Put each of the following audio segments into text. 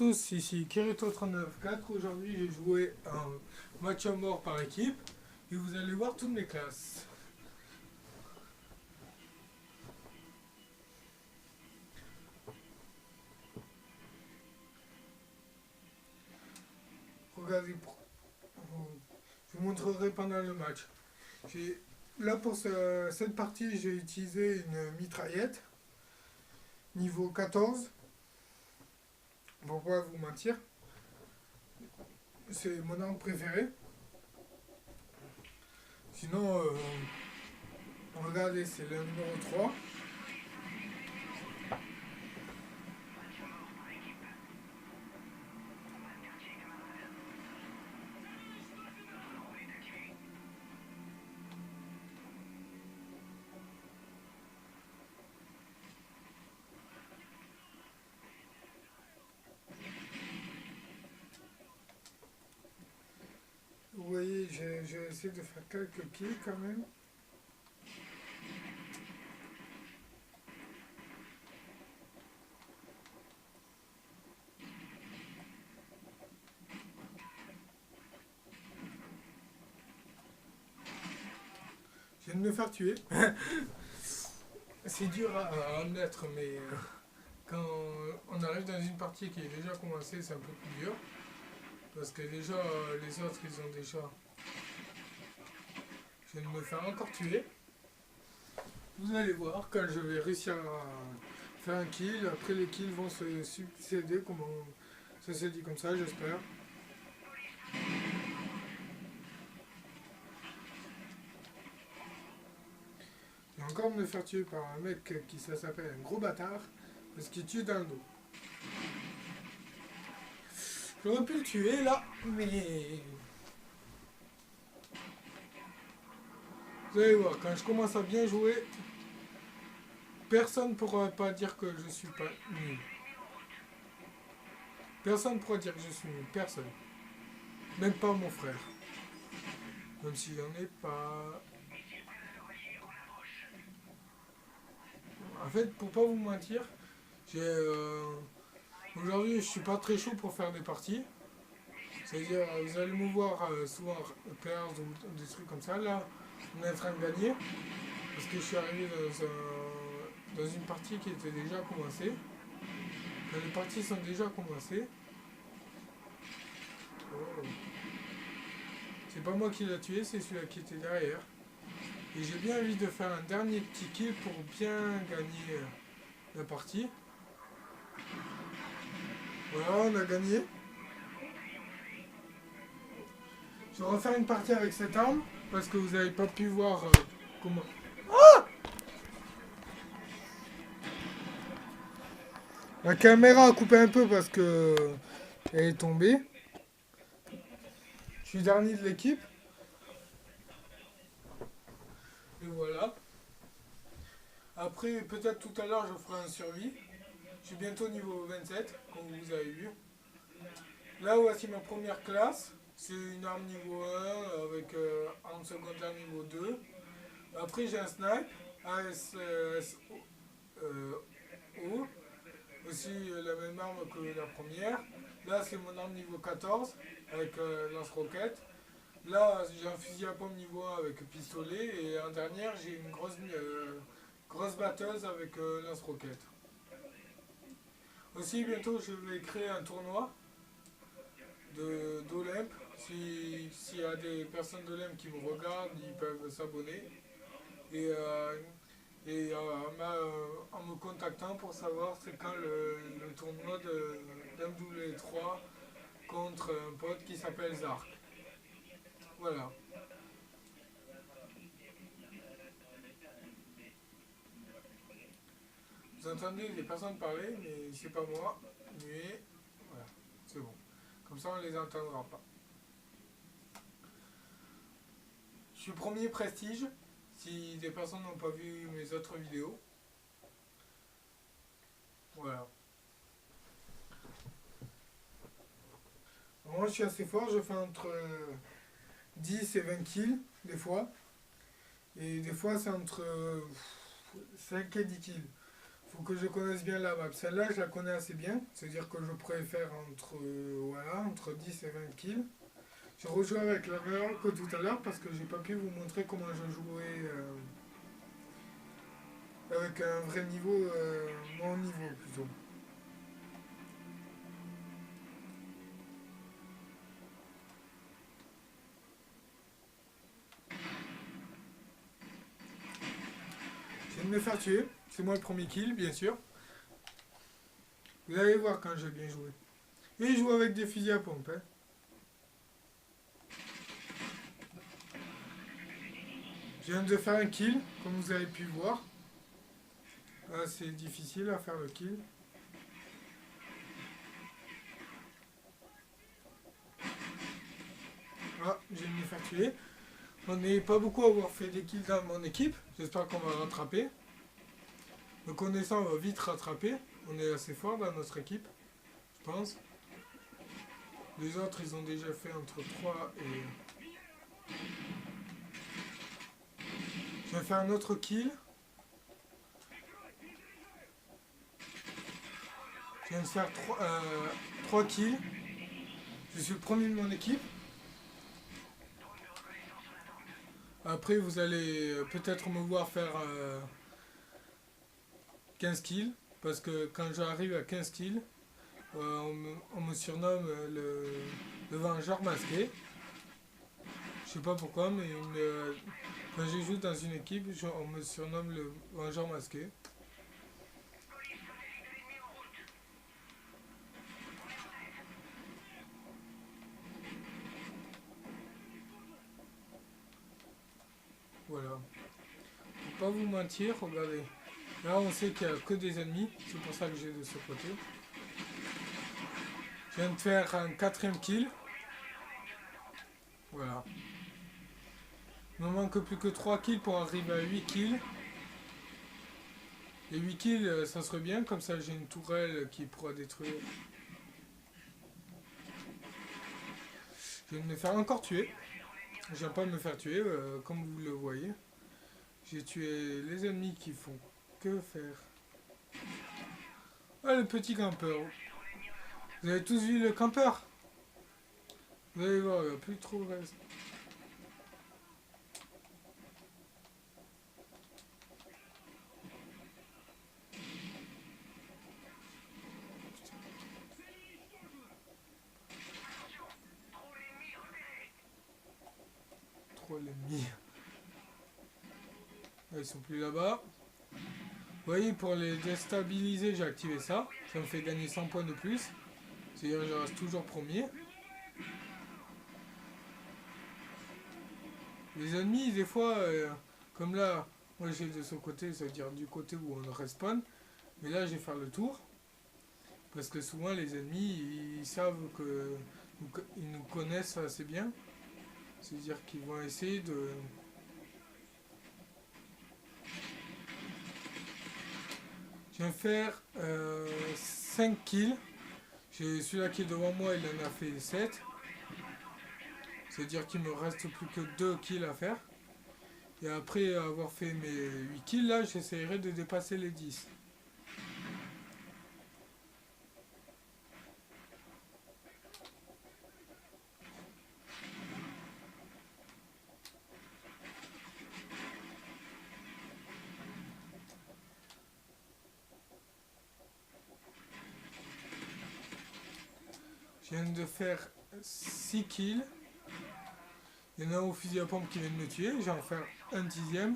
tous, ici Kirito394. Aujourd'hui, j'ai joué un match à mort par équipe et vous allez voir toutes mes classes. Regardez, je vous montrerai pendant le match. Là, pour cette partie, j'ai utilisé une mitraillette niveau 14. Pour pas vous mentir, c'est mon arme préférée. Sinon, regardez, c'est le numéro 3. Vous voyez, j'ai essayé de faire quelques kills quand même. Je viens de me faire tuer. C'est dur à admettre, mais quand on arrive dans une partie qui est déjà commencée, c'est un peu plus dur. Parce que déjà, les autres, ils ont déjà... Je viens de me faire encore tuer. Vous allez voir, quand je vais réussir à faire un kill, après les kills vont se succéder, comme ça s'est dit comme ça, j'espère. Je vais encore me faire tuer par un mec qui ça s'appelle un gros bâtard, parce qu'il tue dans le dos. J'aurais pu le tuer là, mais... Vous allez voir, quand je commence à bien jouer, personne ne pourra pas dire que je suis pas nul. Personne ne pourra dire que je suis nul, personne. Même pas mon frère. Même s'il n'en est pas... En fait, pour pas vous mentir, aujourd'hui je suis pas très chaud pour faire des parties. C'est-à-dire, vous allez me voir souvent perdre ou des trucs comme ça. Là, on est en train de gagner. Parce que je suis arrivé dans une partie qui était déjà commencée. Les parties sont déjà commencées. Oh. C'est pas moi qui l'ai tué, c'est celui-là qui était derrière. Et j'ai bien envie de faire un dernier petit kill pour bien gagner la partie. Voilà, on a gagné. Je vais refaire une partie avec cette arme, parce que vous n'avez pas pu voir comment... Ah! La caméra a coupé un peu parce que elle est tombée. Je suis dernier de l'équipe. Et voilà. Après, peut-être tout à l'heure, je ferai un survie. Je suis bientôt niveau 27, comme vous avez vu. Là, voici ma première classe. C'est une arme niveau 1 avec arme secondaire niveau 2. Après, j'ai un snipe, ASO. Aussi la même arme que la première. Là, c'est mon arme niveau 14 avec lance-roquette. Là, j'ai un fusil à pompe niveau 1 avec pistolet. Et en dernière, j'ai une grosse batteuse avec lance-roquette. Aussi, bientôt, je vais créer un tournoi d'Olympe. S'il y a des personnes d'Olympe qui me regardent, ils peuvent s'abonner. Et en me contactant pour savoir c'est quand le tournoi d'MW3 contre un pote qui s'appelle Zark. Voilà. Vous entendez des personnes parler, mais c'est pas moi. Mais voilà, c'est bon. Comme ça, on les entendra pas. Je suis premier prestige. Si des personnes n'ont pas vu mes autres vidéos. Voilà. Moi, je suis assez fort. Je fais entre 10 et 20 kills, des fois. Et des fois, c'est entre 5 et 10 kills. faut que je connaisse bien la map. Celle-là, je la connais assez bien. C'est-à-dire que je préfère entre, voilà, entre 10 et 20 kills. Je rejoue avec la même que tout à l'heure parce que j'ai pas pu vous montrer comment je jouais avec un vrai niveau, mon niveau plutôt. Je viens de me faire tuer. C'est moi le premier kill, bien sûr. Vous allez voir quand j'ai bien joué. Et je joue avec des fusils à pompe. Hein. Je viens de faire un kill, comme vous avez pu voir. Ah, c'est difficile à faire le kill. Ah, je viens de me faire tuer. On n'est pas beaucoup à avoir fait des kills dans mon équipe. J'espère qu'on va rattraper. Me connaissant, on va vite rattraper. On est assez fort dans notre équipe, je pense. Les autres, ils ont déjà fait entre 3 et... Je vais faire un autre kill. Je viens de faire 3 kills. Je suis le premier de mon équipe. Après, vous allez peut-être me voir faire 15 kills. Parce que quand j'arrive à 15 kills, on me surnomme le Vengeur masqué. Je sais pas pourquoi, mais quand je joue dans une équipe, on me surnomme le Vengeur masqué. Voilà. Pour pas vous mentir, regardez. Là, on sait qu'il n'y a que des ennemis. C'est pour ça que j'ai de ce côté. Je viens de faire un 4ème kill. Voilà. Il me manque plus que 3 kills pour arriver à 8 kills. Les 8 kills, ça serait bien. Comme ça, j'ai une tourelle qui pourra détruire. Je viens de me faire encore tuer. Je viens pas de me faire tuer, comme vous le voyez. J'ai tué les ennemis qui font que faire. Ah, le petit campeur. Vous avez tous vu le campeur? Vous allez voir, il n'y a plus trop de reste. Trop l'ennemi. Ils sont plus là-bas. Vous voyez, pour les déstabiliser, j'ai activé ça. Ça me fait gagner 100 points de plus. C'est-à-dire que je reste toujours premier. Les ennemis, des fois, comme là, moi j'ai de ce côté, ça veut dire du côté où on respawn. Mais là, je vais faire le tour. Parce que souvent, les ennemis, ils savent que ils nous connaissent assez bien. C'est-à-dire qu'ils vont essayer de... Je vais faire 5 kills. Celui-là qui est devant moi, il en a fait 7. C'est-à-dire qu'il me reste plus que 2 kills à faire. Et après avoir fait mes 8 kills, là, j'essaierai de dépasser les 10. Je viens de faire 6 kills. Il y en a un au fusil à pompe qui vient de me tuer. Je vais en faire un 10e.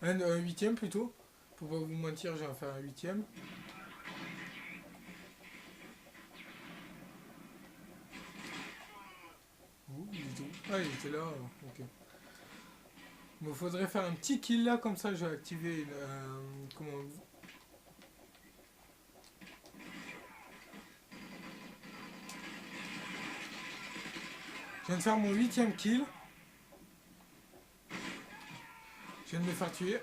Un 8e plutôt. Pour pas vous mentir, je vais en faire un 8e. Ouh, il est où? Ah, il était là. Ok. Il me faudrait faire un petit kill là, comme ça je vais activer comment... Je viens de faire mon 8e kill. Je viens de me faire tuer.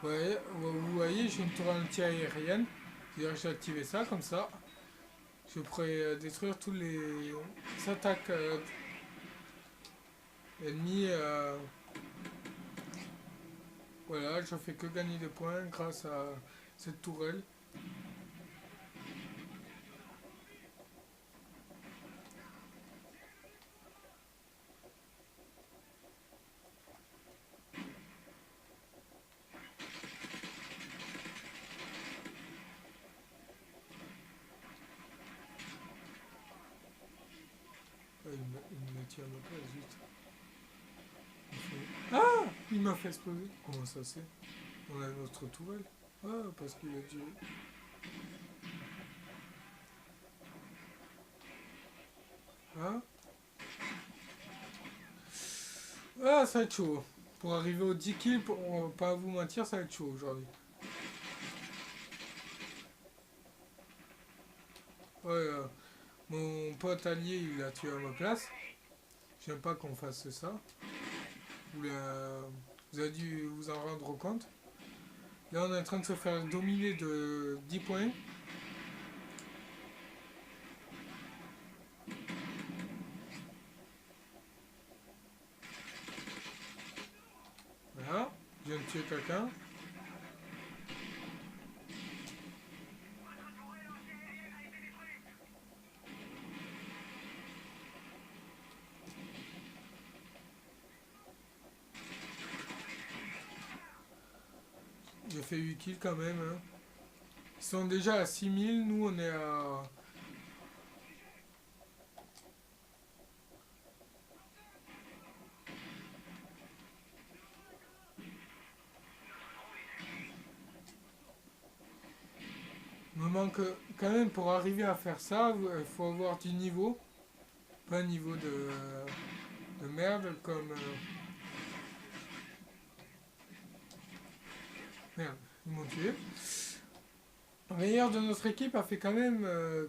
Ouais, vous voyez, j'ai une tour anti-aérienne. C'est-à-dire que j'ai activé ça, comme ça. Je pourrais détruire tous les attaques ennemies. Voilà, je fais que gagner des points grâce à cette tourelle. Ah, il me tient à ma place, juste. Ah, il m'a fait exploser. Comment ça c'est? On a notre tourelle. Ah, parce qu'il a dit... Ah, ah, ça va être chaud. Pour arriver aux 10 kills, pour pas vous mentir, ça va être chaud aujourd'hui. Ouais, mon pote allié, il a tué à ma place. J'aime pas qu'on fasse ça. Vous avez dû vous en rendre compte. Là, on est en train de se faire dominer de 10 points. Voilà. Je viens de tuer quelqu'un. J'ai fait 8 kills quand même. Hein. Ils sont déjà à 6000. Nous, on est à... Il me manque quand même pour arriver à faire ça, il faut avoir du niveau. Pas un niveau de merde comme... Merde, ils m'ont tué. Le meilleur de notre équipe a fait quand même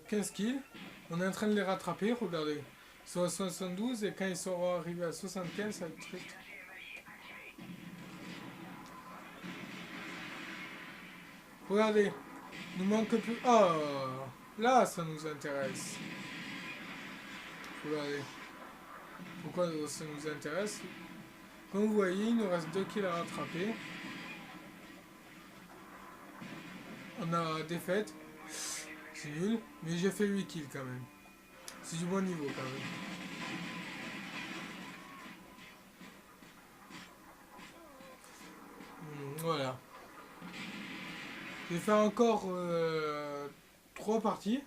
15 kills. On est en train de les rattraper, regardez. Ils sont à 72 et quand ils seront arrivés à 75, ça va être très... Regardez, il nous manque plus... Oh, là, ça nous intéresse. Regardez. Pourquoi ça nous intéresse? Comme vous voyez, il nous reste 2 kills à rattraper. On a défaite. C'est nul. Mais j'ai fait 8 kills quand même. C'est du bon niveau quand même. Voilà. Je vais faire encore 3 parties.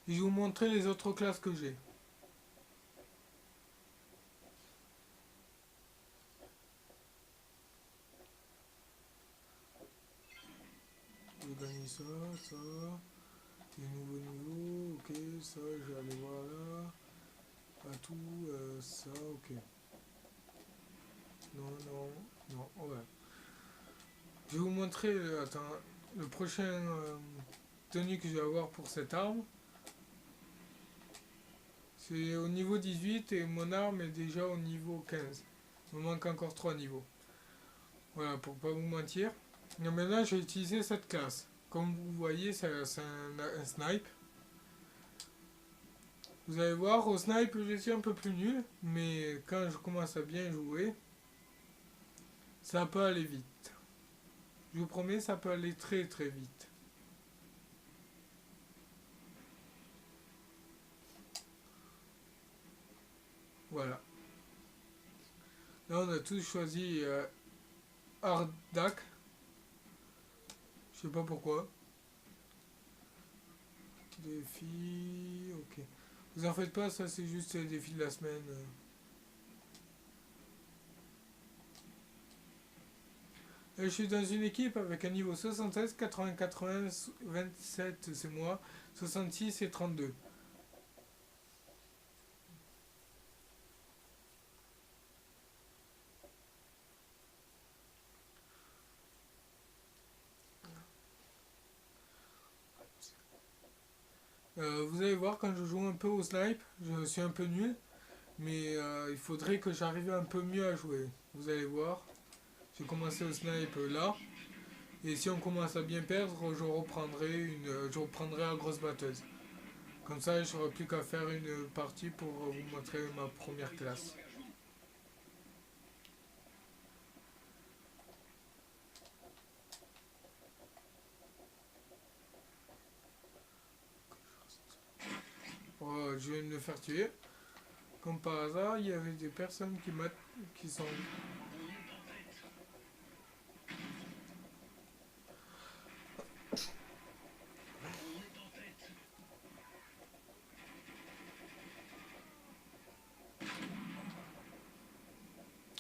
Et je vais vous montrer les autres classes que j'ai. Je vais gagner ça, ça. Des nouveaux niveaux. Ok, ça, je vais aller voir là. Pas tout, ça, ok. Non, non, non, ouais. Je vais vous montrer, attends, le prochain tenue que je vais avoir pour cette arme. C'est au niveau 18 et mon arme est déjà au niveau 15. Il me manque encore 3 niveaux. Voilà, pour pas vous mentir. Et maintenant, je vais utiliser cette classe. Comme vous voyez, c'est un snipe. Vous allez voir, au snipe, je suis un peu plus nul. Mais quand je commence à bien jouer, ça peut aller vite. Je vous promets, ça peut aller très très vite. Voilà. Là, on a tous choisi Ardak. Je sais pas pourquoi. Défi, ok. Vous en faites pas, ça c'est juste les défis de la semaine. Je suis dans une équipe avec un niveau 76, 80, 80, 27 c'est moi, 66 et 32. Vous allez voir quand je joue un peu au snipe, je suis un peu nul, mais il faudrait que j'arrive un peu mieux à jouer. Vous allez voir, j'ai commencé au snipe là, et si on commence à bien perdre, je reprendrai la grosse batteuse. Comme ça, je n'aurai plus qu'à faire une partie pour vous montrer ma première classe. je vais me faire tuer. Comme par hasard, il y avait des personnes qui sont...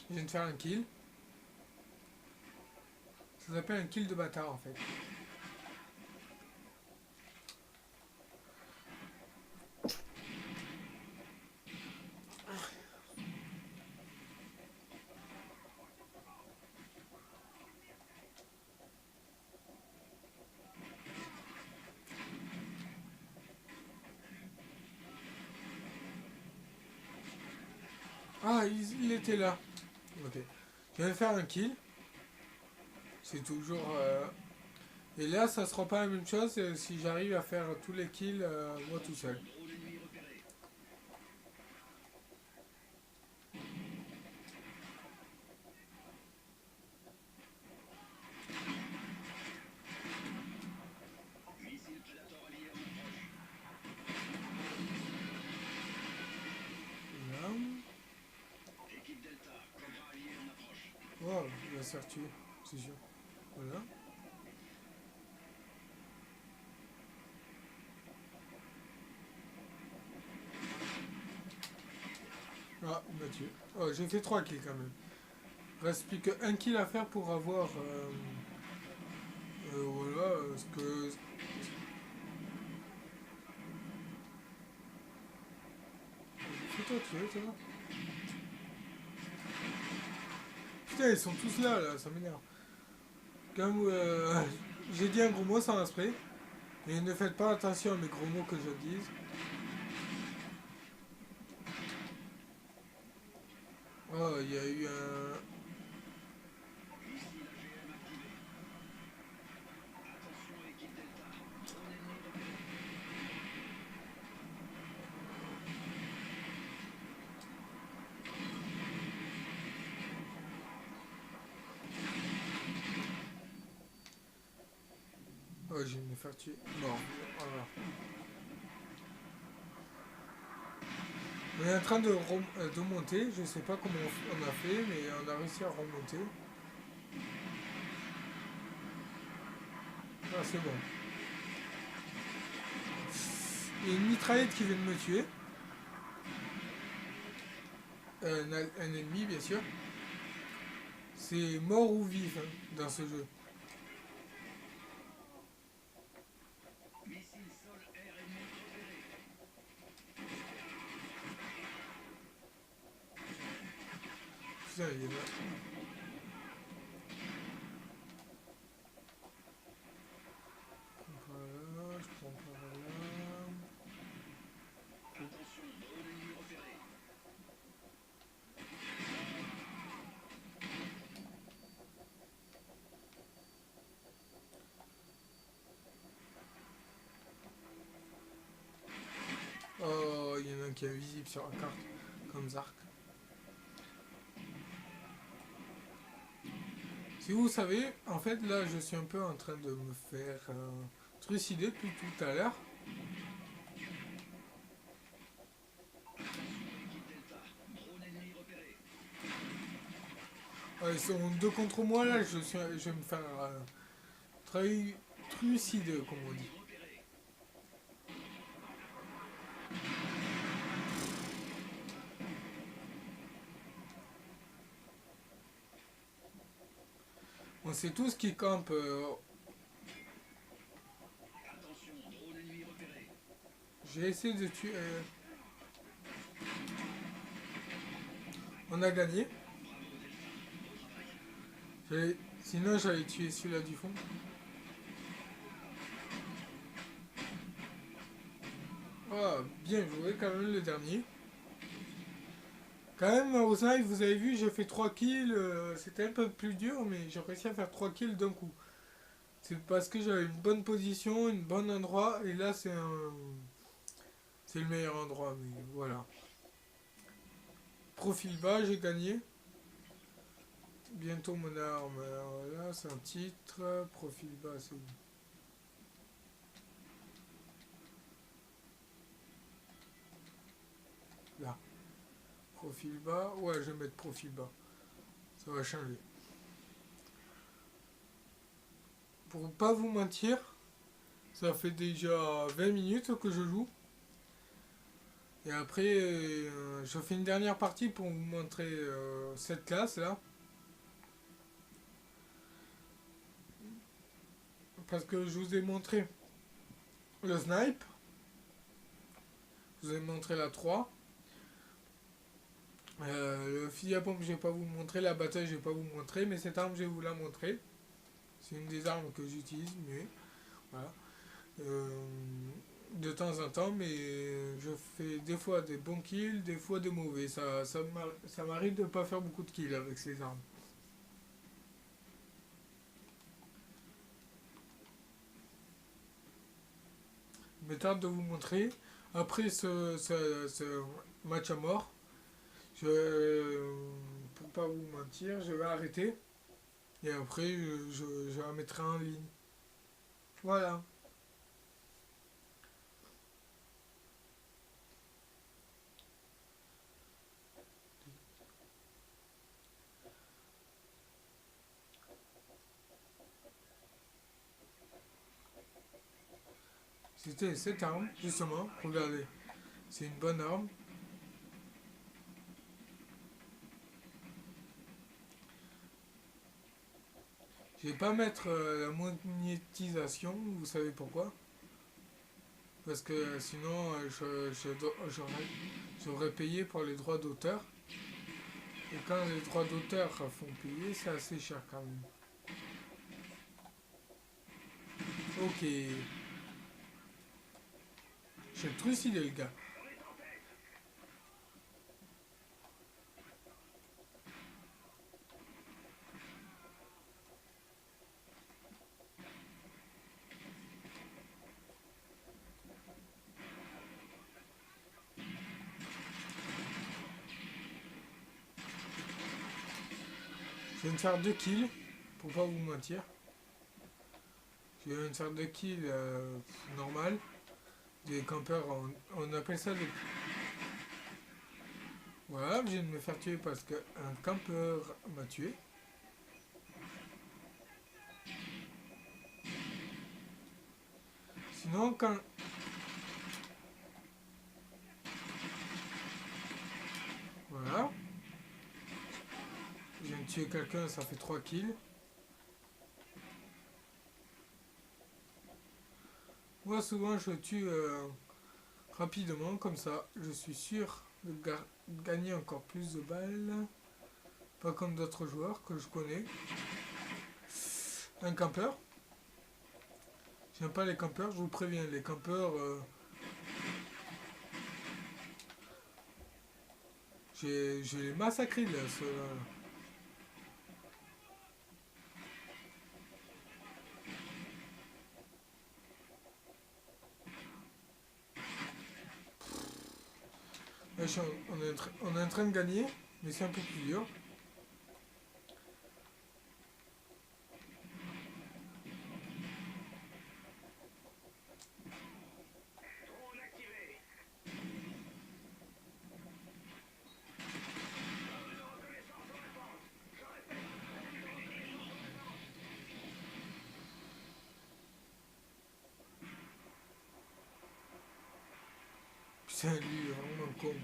Je viens de faire un kill. Ça s'appelle un kill de bâtard en fait. Ah, il était là. Ok. Je viens de faire un kill. C'est toujours... Et là, ça sera pas la même chose si j'arrive à faire tous les kills moi tout seul. Là. Oh, il va se faire tuer, c'est sûr. Voilà. Ah, il m'a tué. Oh, j'ai fait 3 kills quand même. Reste plus qu'un kill à faire pour avoir... voilà, ce que... Fais-toi tuer, toi. Putain, ils sont tous là, ça m'énerve. Comme j'ai dit un gros mot sans esprit. Mais ne faites pas attention à mes gros mots que je dise. Oh, il y a eu un... Oh, je vais me faire tuer. Bon, voilà. On est en train de monter, je sais pas comment on a fait, mais on a réussi à remonter. Ah, c'est bon. Il y a une mitraillette qui vient de me tuer. Un ennemi, bien sûr. C'est mort ou vif hein, dans ce jeu. Putain, il est là. Je prends par là, je prends par là. Oh, il y en a un qui est invisible sur la carte, comme Zark. Si vous savez, en fait, là, je suis un peu en train de me faire trucider depuis tout à l'heure. Ils sont deux contre moi, là, je vais me faire trucider, comme on dit. On sait tous qui campe. J'ai essayé de tuer. On a gagné. Sinon, j'allais tuer celui-là du fond. Oh, bien joué, quand même, le dernier. Quand même, au live, vous avez vu, j'ai fait 3 kills. C'était un peu plus dur, mais j'ai réussi à faire 3 kills d'un coup. C'est parce que j'avais une bonne position, un bon endroit, et là, c'est le meilleur endroit, mais voilà. Profil bas, j'ai gagné. Bientôt mon arme. Alors là, c'est un titre. Profil bas, c'est où? Profil bas. Ouais, je vais mettre profil bas. Ça va changer. Pour pas vous mentir, ça fait déjà 20 minutes que je joue. Et après, je fais une dernière partie pour vous montrer cette classe là. Parce que je vous ai montré le snipe. Je vous ai montré la 3. Le fusil à pompe, je vais pas vous montrer. La bataille, je vais pas vous montrer. Mais cette arme, je vais vous la montrer. C'est une des armes que j'utilise mieux. Voilà. De temps en temps, mais je fais des fois des bons kills, des fois des mauvais. Ça m'arrive de ne pas faire beaucoup de kills avec ces armes. Mais tard de vous montrer. Après ce match à mort, pour pas vous mentir, je vais arrêter. Et après, je la mettrai en ligne. Voilà. C'était cette arme, justement. Regardez. C'est une bonne arme. Je vais pas mettre la monétisation, vous savez pourquoi? Parce que sinon, j'aurais payé pour les droits d'auteur. Et quand les droits d'auteur font payer, c'est assez cher quand même. Ok. J'ai le trucidé, le gars. Je vais me faire 2 kills, pour pas vous mentir. Je vais me faire 2 kills normal. Des campeurs, on appelle ça des... Voilà, je viens de me faire tuer parce qu'un campeur m'a tué. Sinon, quand... Voilà. Je viens de tuer quelqu'un, ça fait 3 kills. Moi, souvent, je tue rapidement, comme ça. Je suis sûr de gagner encore plus de balles. Pas comme d'autres joueurs que je connais. Un campeur. J'aime pas les campeurs, je vous préviens. Les campeurs... je les massacré là, ceux-là. Là, on est en train de gagner, mais c'est un peu plus dur. Putain, lui, il est vraiment con.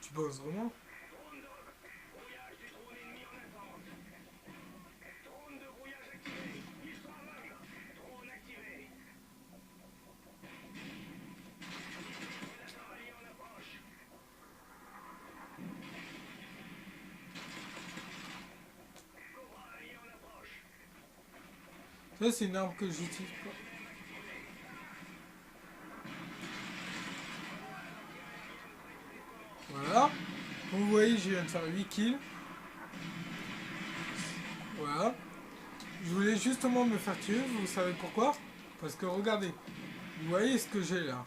Tu penses vraiment? Ça, c'est une arme que j'utilise pas. Voilà. Comme vous voyez, je viens de faire 8 kills. Voilà. Je voulais justement me faire tuer, vous savez pourquoi? Parce que regardez, vous voyez ce que j'ai là.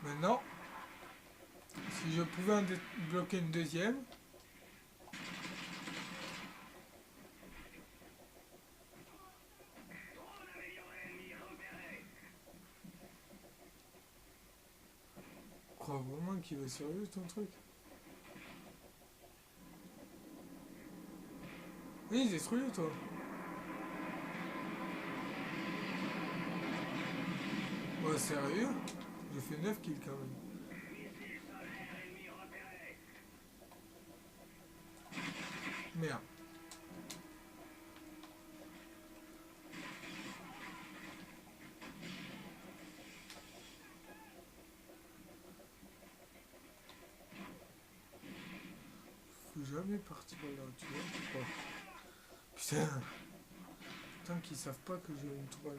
Maintenant, si je pouvais en débloquer une deuxième. Je crois vraiment qu'il va sérieux ton truc. Oui, détruis-le toi. Ouais, sérieux? J'ai fait 9 kills quand même. Merde. Faut jamais partir là, tu vois pourquoi? Putain. Tant qu'ils savent pas que j'ai une 3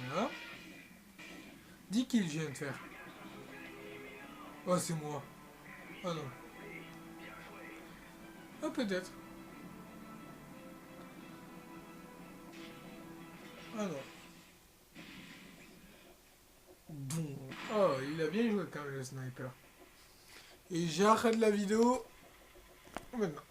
Voilà. 10 kills je viens de faire. Oh, c'est moi. Ah non. Ah, peut-être. Ah non. Bon. Oh, il a bien joué quand même le sniper. Et j'arrête la vidéo maintenant.